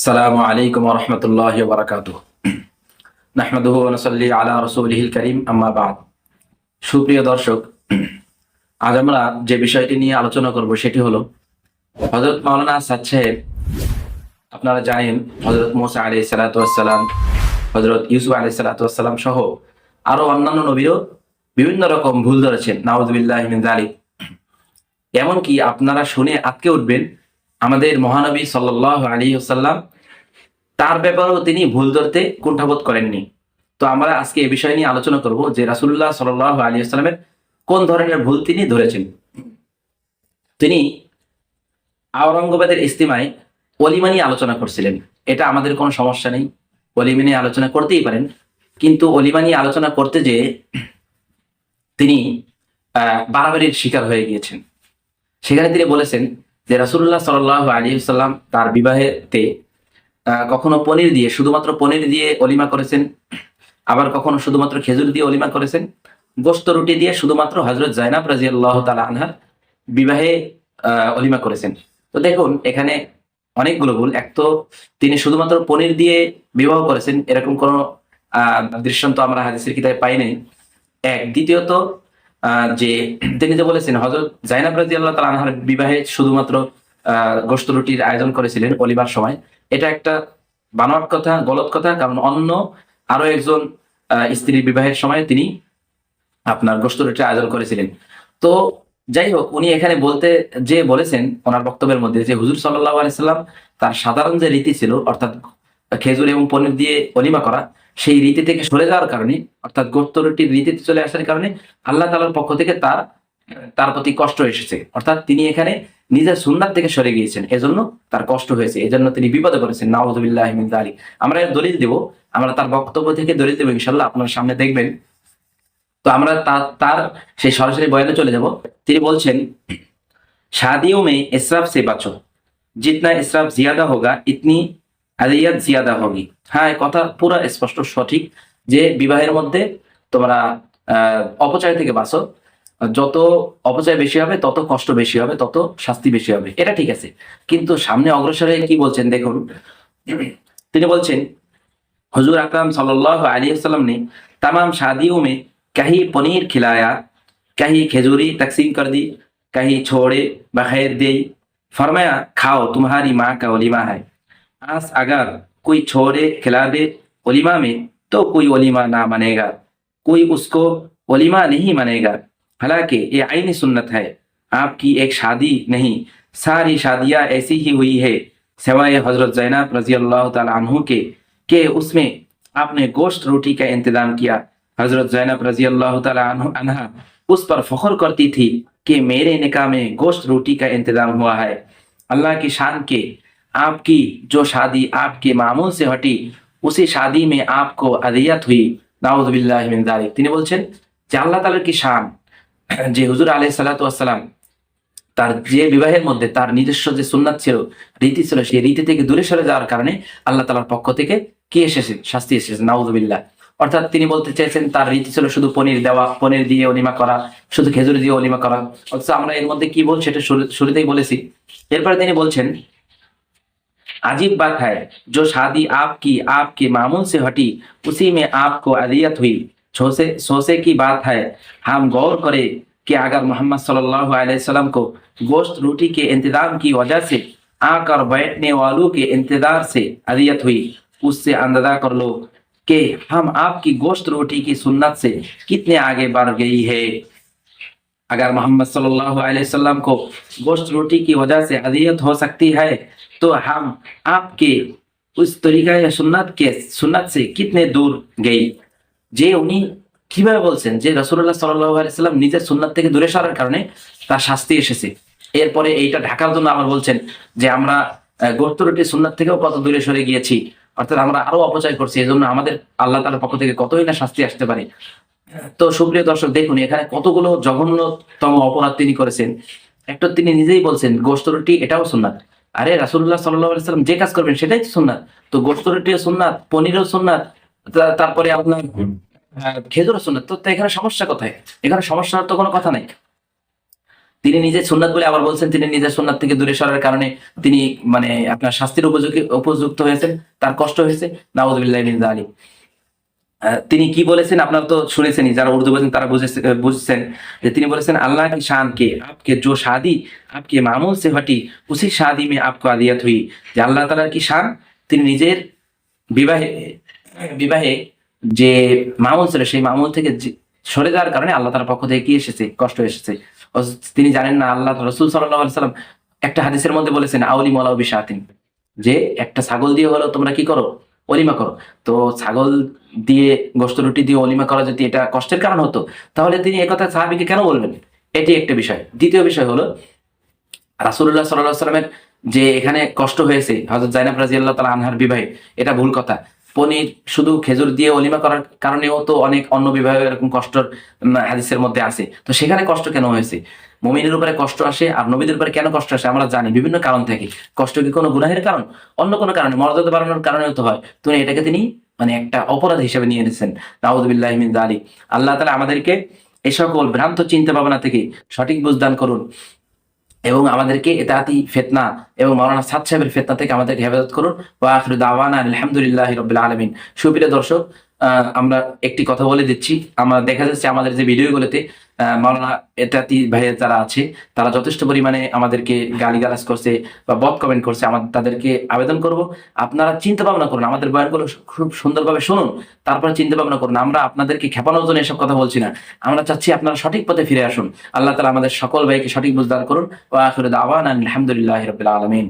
আসসালামু আলাইকুম ওয়া রাহমাতুল্লাহি ওয়া বারাকাতুহু। নাহমাদুহু ওয়া নুসাল্লি আলা রাসূলিহিল কারীম, আম্মা বা'দ। সুপ্রিয় দর্শক, আজ আমরা যে বিষয়টি নিয়ে আলোচনা করব সেটি হলো হযরত মাওলানা আসাদ সাহেব। আপনারা জানেন হযরত মুসা আলাইহিস সালাতু ওয়াস সালাম, হযরত ইউসুফ আলাইহিস সালাতু ওয়াস সালাম সহ আরো অন্যান্য নবীরও বিভিন্ন রকম ভুল ধরেছেন, নাউযুবিল্লাহি মিন যালিক। এমনকি আপনারা শুনে আঁতকে উঠবেন, আমাদের মহানবী সাল্লাল্লাহু আলাইহি ওয়াসাল্লাম তার ব্যাপারেও তিনি ভুল ধরতে কুণ্ঠাবোধ করেননি। তো আমরা আজকে এই বিষয় নিয়ে আলোচনা করব যে রাসূলুল্লাহ সাল্লাল্লাহু আলাইহি ওয়াসাল্লামের কোন ধরনের ভুল তিনি ধরেছেন। তিনি আওরঙ্গবাদের ইস্তিমায় ওলিমা নিয়ে আলোচনা করছিলেন। এটা আমাদের কোনো সমস্যা নেই, ওলিমা নিয়ে আলোচনা করতেই পারেন। কিন্তু ওলিমা নিয়ে আলোচনা করতে যেয়ে তিনি বাড়াবাড়ির শিকার হয়ে গিয়েছেন। সেখানে তিনি বলেছেন যে রাসূলুল্লাহ সাল্লাল্লাহু আলাইহি ওয়াসাল্লাম তার বিবাহেতে কখনো পনির দিয়ে, শুধুমাত্র পনির দিয়ে অলিমা করেছেন, আবার কখনো শুধুমাত্র খেজুর দিয়ে অলিমা করেছেন, গোশত রুটি দিয়ে শুধুমাত্র হযরত জাইনাব রাদিয়াল্লাহু তাআলা আনহার বিবাহে অলিমা করেছেন। তো দেখুন এখানে অনেকগুলো ভুল। এক তো তিনি শুধুমাত্র পনির দিয়ে বিবাহ করেছেন, এরকম কোনো দৃষ্টান্ত আমরা হাদিসের কিতাবে পাই নাই। এক, দ্বিতীয়ত যে তিনি যে বলেছেন হযরত জাইনাব রাদিয়াল্লাহু তাআলা আনহার বিবাহে শুধুমাত্র গোশত রুটির আয়োজন করেছিলেন অলিমার সময়, এটা একটা বানোয়াট কথা, গলত কথা। কারণ অন্য আরো একজন স্ত্রীর বিবাহের সময় তিনি আপনার গোশত রুটির আয়োজন করেছিলেন। তো যাই হোক, উনি এখানে বলতে যে বলেছেন ওনার বক্তব্যের মধ্যে যে হুজুর সাল্লাল্লাহু আলাইহি সাল্লাম তার সাধারণ যে রীতি ছিল, অর্থাৎ খেজুর এবং পনির দিয়ে অলিমা করা, সেই রীতি থেকে সরে যাওয়ার কারণে, অর্থাৎ গোশত রুটির রীতিতে চলে আসার কারণে আল্লাহ তাআলার পক্ষ থেকে তার প্রতি কষ্ট এসেছে। অর্থাৎ তিনি এখানে নিজের সুন্নাত থেকে সরে গিয়েছেন, এজন্য তার কষ্ট হয়েছে, এজন্য তিনি বিপদে পড়েছেন। নাউযুবিল্লাহি মিন যালিক। আমরা এর দলিল দেব, আমরা তার বক্তব্য থেকে দলিল দেব ইনশাআল্লাহ, আপনার সামনে দেখবেন। তো আমরা তার সেই সরাসরি বয়ানে চলে যাব। তিনি বলছেন, शादियों में इसराफ से बचो, जितना इसराफ ज्यादा होगा इतनी আদিয়াত জিয়াদা হোগি। হ্যাঁ, কথা পুরো স্পষ্ট সঠিক যে বিবাহের মধ্যে তোমরা অপচয় থেকে বাঁচো। যত অপচয় বেশি হবে তত কষ্ট বেশি হবে, তত শাস্তি বেশি হবে, এটা ঠিক আছে। কিন্তু সামনে অগ্রসর হয়ে কি বলছেন দেখুন। তিনি বলছেন हुजूर अकरम सल्लल्लाहु अलैहि वसल्लम ने तमाम शादियों में कहीं पनीर खिलाया, कहीं खजूरी तकसीम कर दी, कहीं छोड़े बखैर दे। फरमाया खाओ, तुम्हारी माँ का वलीमा है। आज अगर कोई छोड़े खिला दे वलीमा में तो कोई वलीमा ना मानेगा, कोई उसको वलीमा नहीं मानेगा। हालांकि ये आईनी सुन्नत है, आपकी एक शादी नहीं सारी शादियां ऐसी ही हुई है, सिवाय हजरत ज़ैनब रजी अल्लाह ताला अन्हु के उसमें आपने गोश्त रोटी का इंतजाम किया। हजरत ज़ैनब रजी अल्लाह ताला अन्हा उस पर फख्र करती थी कि मेरे निकाह में गोश्त रोटी का इंतजाम हुआ है। अल्लाह की शान के आपकी जो शादी आपके मामूल से हटी, उसी शादी में आपको अदियत हुई। नाउजुबिल्लाहि मिन जालिक। তিনি বলছেন যে আল্লাহ তাআলার কি শান যে হুজুর আলাইহিস সালাতু ওয়াস সালাম তার যে বিবাহের মধ্যে তার নিজস্ব যে সুন্নাত ছিল, রীতি ছিল, সেই রীতি থেকে দূরে সরে যাওয়ার কারণে আল্লাহ তাআলার পক্ষ থেকে কি এসেছে? শাস্তি এসেছে। নাউযুবিল্লাহ। অর্থাৎ তিনি বলতে চাইছেন তার রীতি ছিল শুধু পনির দেওয়া, পনির দিয়ে অলিমা করা, শুধু খেজুর দিয়ে অলিমা করা। অথচ আমরা এর মধ্যে কি বল সেটা শুরুতেই বলেছি। এরপরে তিনি বলছেন अजीब बात है, जो शादी आपकी आपके मामूल से हटी उसी में आपको अदियत हुई। सोचे की बात है, हम गौर करें कि अगर मोहम्मद सल्लल्लाहु अलैहि वसल्लम को गोश्त रोटी के इंतजाम की वजह से आकर बैठने वालों के इंतजार से अदियत हुई, उससे अंदाजा कर लो कि हम आपकी गोश्त रोटी की सुन्नत से कितने आगे बढ़ गई है। अगर मोहम्मद सल्लल्लाहु अलैहि वसल्लम को गोश्त रोटी की वजह से अदियत हो सकती है तो हम आपके उस तरीका या सुन्नत से कितने दूर गई। যে উনি কিভাবে বলছেন যে রাসূলুল্লাহ সাল্লাল্লাহু আলাইহি সাল্লাম নিজের সুন্নাত থেকে দূরে সরার কারণে তার শাস্তি এসেছে। এরপরে এইটা ঢাকার জন্য আবার বলছেন যে আমরা গোশত রুটির সুন্নাত থেকেও কত দূরে সরে গিয়েছি, অর্থাৎ আমরা আরো অপচয় করছি, এজন্য আমাদের আল্লাহ তাআলার পক্ষ থেকে কতই না শাস্তি আসতে পারে। তো সুপ্রিয় দর্শক দেখুন এখানে কতগুলো জঘন্যতম অপরাধ তিনি করেছেন। একটা তিনি নিজেই বলছেন গোশত রুটি এটাও সুন্নাত। আরে রাসূলুল্লাহ সাল্লাল্লাহু আলাইহি সাল্লাম যে কাজ করবেন সেটাই তো সুন্নাত। তো গোশত রুটিও সুন্নাত, পনিরও সুন্নাত, তারপরে আপনার খেজুরও সুন্নাত। তো এখানে সমস্যা কোথায়? এখানে সমস্যার তো কোনো কথা নাই। তিনি নিজে সুন্নাত বলে আবার বলছেন তিনি নিজের সুন্নাত থেকে দূরে সরার কারণে তিনি মানে আপনার শাস্তির উপযুক্ত হয়েছেন, তার কষ্ট হয়েছে। নাউযুবিল্লাহি মিন যালিক। তিনি কি বলেছেন আপনারা তো শুনেছেনই, যারা উর্দু বোঝেন তারা বুঝছেন যে তিনি বলেছেন আল্লাহ की शान के आपके जो शादी आपके मामूल से हटी उसी शादी में आपको आदियत हुई। যে আল্লাহ তাআলার কি শান, তিনি নিজের বিবাহে বিবাহে যে মামুল ছিল সেই মামুল থেকে সরে যাওয়ার কারণে আল্লাহ তাআলার পক্ষ থেকে কি এসেছে, কষ্ট এসেছে। তিনি জানেন না আল্লাহ রাসূল সাল্লাল্লাহু আলাইহি সাল্লাম একটা হাদিসের মধ্যে বলেছেন আউলি মালাউ বিশাতিন, যে একটা ছাগল দিয়ে হলো তোমরা কি করো, অলিমা করো। তো ছাগল দিয়ে গোশত রুটি দিয়ে অলিমা করা যদি এটা কষ্টের কারণ হতো, তাহলে তিনি একথা সাহাবীকে কেন বলবেন? এটি একটা বিষয়। দ্বিতীয় বিষয় হলো রাসূলুল্লাহ সাল্লাল্লাহু আলাইহি সাল্লামের যে এখানে কষ্ট হয়েছে হযরত জাইনাব রাদিয়াল্লাহু তাআলা আনহার বিবাহে, এটা ভুল কথা। পনির শুধু খেজুর দিয়ে অলিমা করার কারণেও তো অনেক অন্য বিবাহে এরকম কষ্টর হাদিসের মধ্যে আছে। তো সেখানে কষ্ট কেন হয়েছে? মুমিনের উপরে কষ্ট আসে আর নবীদের উপরে কেন কষ্ট আসে আমরা জানি, বিভিন্ন কারণ থেকে। কষ্ট কি কোনো গুনাহের কারণ? অন্য কোনো কারণে, মর্যাদা বাড়ানোর কারণেও তো হয়। তো এটাকে তিনি মানে একটা অপরাধ হিসেবে নিয়ে নিয়েছেন। নাউযুবিল্লাহি মিন যালিক। আল্লাহ তাআলা আমাদেরকে এই সকল ভ্রান্ত চিন্তা ভাবনা থেকে সঠিক বুঝদান করুন এবং আমাদেরকে ইতাআতি ফিতনা এবং মাওলানা সাদ সাহেবের ফিতনা থেকে আমাদেরকে হেফাজত করুন। ওয়া আখিরু দাওয়ানা আলহামদুলিল্লাহি রাব্বিল আলামিন। সুপ্রিয় দর্শক, আমরা একটি কথা বলে দিচ্ছি, আমরা দেখা যাচ্ছে আমাদের যে ভিডিওগুলোতে মাওলানা ইতাআতি ভাইয়া যারা আছে তারা যথেষ্ট পরিমাণে আমাদেরকে গালিগালাজ করছে বা বদ কমেন্ট করছে। তাদেরকে আবেদন করব আপনারা চিন্তা ভাবনা করুন, আমাদের বয়ানগুলো খুব সুন্দরভাবে শুনুন, তারপরে চিন্তা ভাবনা করুন। আমরা আপনাদেরকে খেপানোর জন্য এসব কথা বলছি না, আমরা চাচ্ছি আপনারা সঠিক পথে ফিরে আসুন। আল্লাহ তাআলা আমাদের সকল ভাইকে সঠিক বুঝদান করুন। ওয়া আখিরু দাওয়ানা আলহামদুলিল্লাহি রাব্বিল আলামিন।